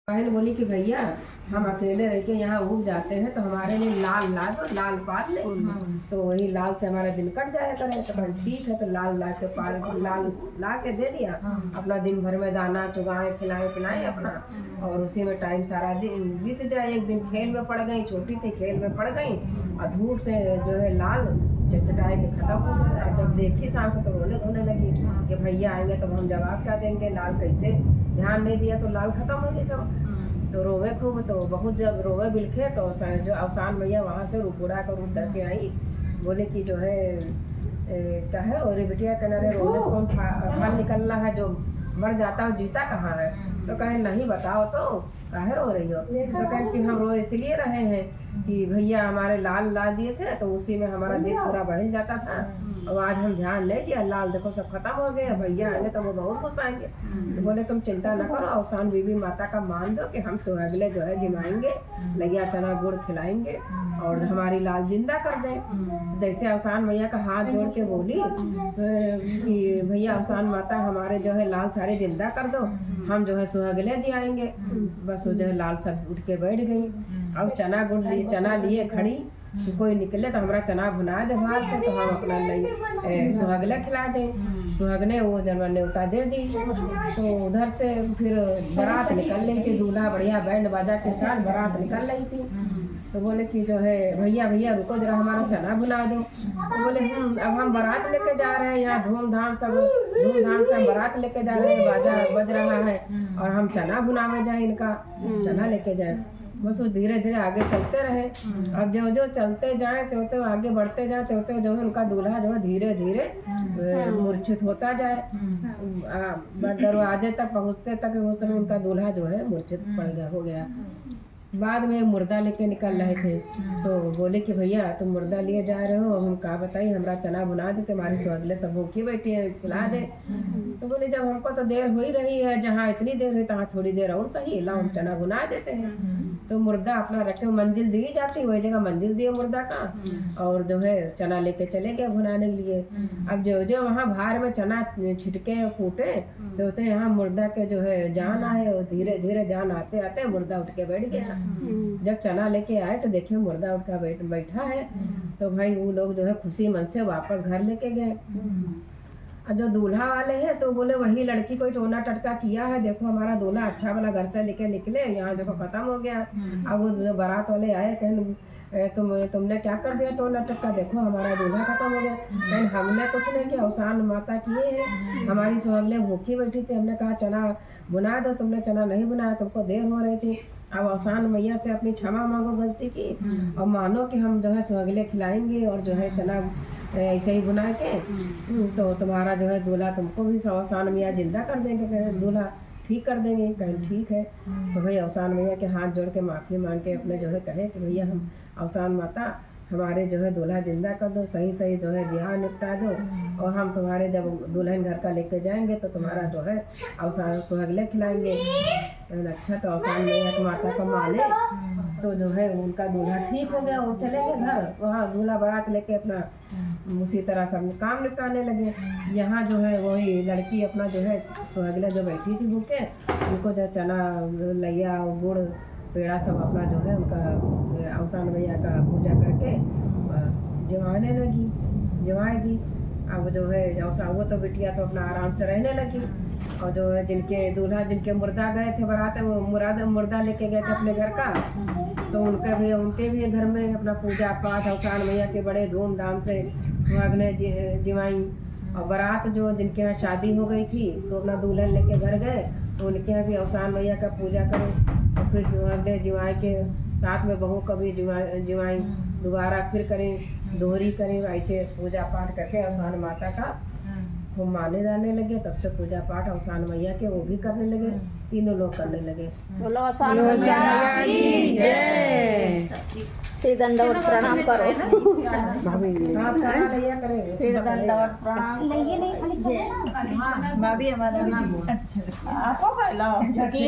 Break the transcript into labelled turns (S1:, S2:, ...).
S1: बहन बोली कि भैया हम अकेले रह के यहाँ उग जाते हैं तो हमारे लिए लाल ला दो, लाल पाल ले। तो वही लाल से हमारा दिन कट जाया करे। तो कल ठीक है, तो लाल ला के पाल लाल ला के दे दिया। अपना दिन भर में दाना चुगाए खिलाए पिलाए अपना, और उसी में टाइम सारा दिन बीत जाए। एक दिन खेल में पड़ गई, छोटी थी खेल में पड़ गई और धूप से जो है लाल चटचटाए के खत्म हो गया। जब देखी शाम को तो रोने धोने लगी कि भैया आएंगे तो हम जवाब क्या देंगे, लाल कैसे ध्यान नहीं दिया तो लाल खत्म हो गई सब। तो रोवे खूब, तो बहुत जब रोवे बिलखे तो जो अवसान भैया वहाँ से रुपुड़ा कर उतर के आई। बोले कि जो है क्या है और बिटिया किनारे रोने से कौन फल निकलना है, जो मर जाता हो जीता कहाँ है। तो कहे नहीं बताओ तो काहे रो रही हो। तो कहे कि हम रो इसलिए रहे हैं कि भैया हमारे लाल ला दिए थे तो उसी में हमारा दिल पूरा बहल जाता था, और आज हम ध्यान ले दिया लाल देखो सब खत्म हो गया। भैया आएंगे तो वो बहुत गुस्साएंगे। तो बोले तुम चिंता न करो, अवसान बीबी माता का मान दो कि हम सुहागले जो है जिमाएंगे, लगिया चना गुड़ खिलाएंगे और हमारी लाल जिंदा कर दें। जैसे अवसान भैया का हाथ जोड़ के बोली कि भैया अवसान माता हमारे जो है लाल सारे जिंदा कर दो, हम जो है सुहागले जी आएंगे। बस वो जो है लाल सब उठ के बैठ गई। अब चना गुड़ लिए चना लिए खड़ी, कोई निकले तो हमारा चना भुना दे बाहर से, तो हम अपना सुहागले खिला दें। सुहागने वो जब न्योता दे दी तो उधर से फिर बारात निकल रही थी। दूल्हा बढ़िया बैंड बाजा के साथ बारात निकल रही थी। तो बोले कि जो है भैया भैया रुको जरा हमारा चना भुना दो। तो बोले अब हम बारात लेके जा रहे हैं, यहाँ धूमधाम से बारात लेके जा रहे हैं, बाजा बज रहा है और हम चना भुनावे जाए, इनका चना लेके जाए। बस वो धीरे धीरे आगे चलते रहे। अब जो जो चलते जाए त्यों त्यों आगे बढ़ते जाए त्यों त्यों जो है उनका दूल्हा जो है धीरे धीरे मूर्छित होता जाए। दरवाजे तक पहुँचते तक उस समय उनका दूल्हा जो है मूर्छित पड़ गया हो गया। बाद में मुर्दा लेके निकल रहे थे तो बोले कि भैया तुम मुर्दा लिए जा रहे हो, हम कहा बताइए हमारा चना बुना दे, तुम्हारे सुहागले सब भूखी बैठी है खिला दे। तो बोले जब हमको तो देर हो ही रही है, जहाँ इतनी देर हुई तहाँ थोड़ी देर और सही, ला हम चना बुना देते हैं। तो मुर्दा अपना रखे मंजिल दी जाती, वही जगह मंजिल दिए मुर्दा का, और जो है चना लेके चले गए भुनाने के लिए। अब जो जो वहाँ भार में चना छिटके फूटे तो यहाँ मुर्दा के जो है जान आए, और धीरे धीरे जान आते आते मुर्दा उठ के बैठ गया। जब चना लेके आए तो देखे मुर्दा उठ कर बैठा है। तो भाई वो लोग जो है खुशी मन से वापस घर लेके गए। और जो दूल्हा वाले हैं तो बोले वही लड़की कोई टोना टटका किया है, देखो हमारा दूल्हा अच्छा वाला घर से लेके निकले, यहाँ देखो खत्म हो गया। अब वो जो बारात वाले आए कहें तुमने क्या कर दिया टोना टटका, देखो हमारा दूल्हा खत्म हो गया। कहें हमने कुछ नहीं किया, अवसान माता किए हैं, हमारी सुहागले भूखी बैठी थी, हमने कहा चना बुना दो, तुमने चना नहीं बनाया, तुमको देर हो रही थी। अब अवसान मैया से अपनी क्षमा मांगो गलती की और मानो कि हम जो है सुहागले खिलाएंगे और जो है चना ऐसे ही बुना के तो तुम्हारा जो है दूल्हा तुमको भी अवसान मैया जिंदा कर देंगे, दूल्हा ठीक कर देंगे। कहें ठीक है। तो भाई अवसान मैया के हाथ जोड़ के माफ़ी मांग के अपने जो है कहे कि भैया हम अवसान माता हमारे जो है दूल्हा जिंदा कर दो, सही सही जो है ब्याह निपटा दो, और हम तुम्हारे जब दुल्हन घर का लेके जाएंगे तो तुम्हारा जो है अवसान सुहागले खिलाएंगे। अच्छा तो अवसान मैया की माता का माने तो जो है उनका दूल्हा ठीक हो गया, वो चले गए घर। वहाँ दूल्हा बारात लेके अपना उसी तरह सब काम निपटाने लगे। यहाँ जो है वही लड़की अपना जो है सुहागले जो बैठी थी भूखे, उनको जो चना लैया गुड़ पेड़ा सब अपना जो है उनका अवसान भैया का पूजा करके जमाने लगी, जमाए दी। अब जो है वो तो बिटिया तो अपना आराम से रहने लगी, और जो है जिनके दूल्हा जिनके मुर्दा गए थे बारात, वो मुर्दा लेके गए थे अपने घर का, तो उनके भी घर में अपना पूजा पाठ अवसान भैया के बड़े धूमधाम से सुहागने जिवाई। और बारात जो जिनके यहाँ शादी हो गई थी तो अपना दुल्हन लेके घर गए, तो उनके यहाँ भी अवसान भैया का पूजा करें, और फिर सुहागने जिवाई के साथ में बहू का भी जिवाई दोबारा फिर करें, दोहरी करें। ऐसे पूजा पाठ करके अवसान माता का वो माने जाने लगे। तब से पूजा पाठ अवसान मैया के वो भी करने लगे, तीनों लोग करने लगे।
S2: बोलो अवसान मैया की जय। फिर दंडवत प्रणाम करो
S1: भाभी, आप चना लिया करेंगे,
S2: फिर दंडवत प्रणाम
S3: नहीं खाली
S2: भाभी हमारा अच्छा आपको कर लो।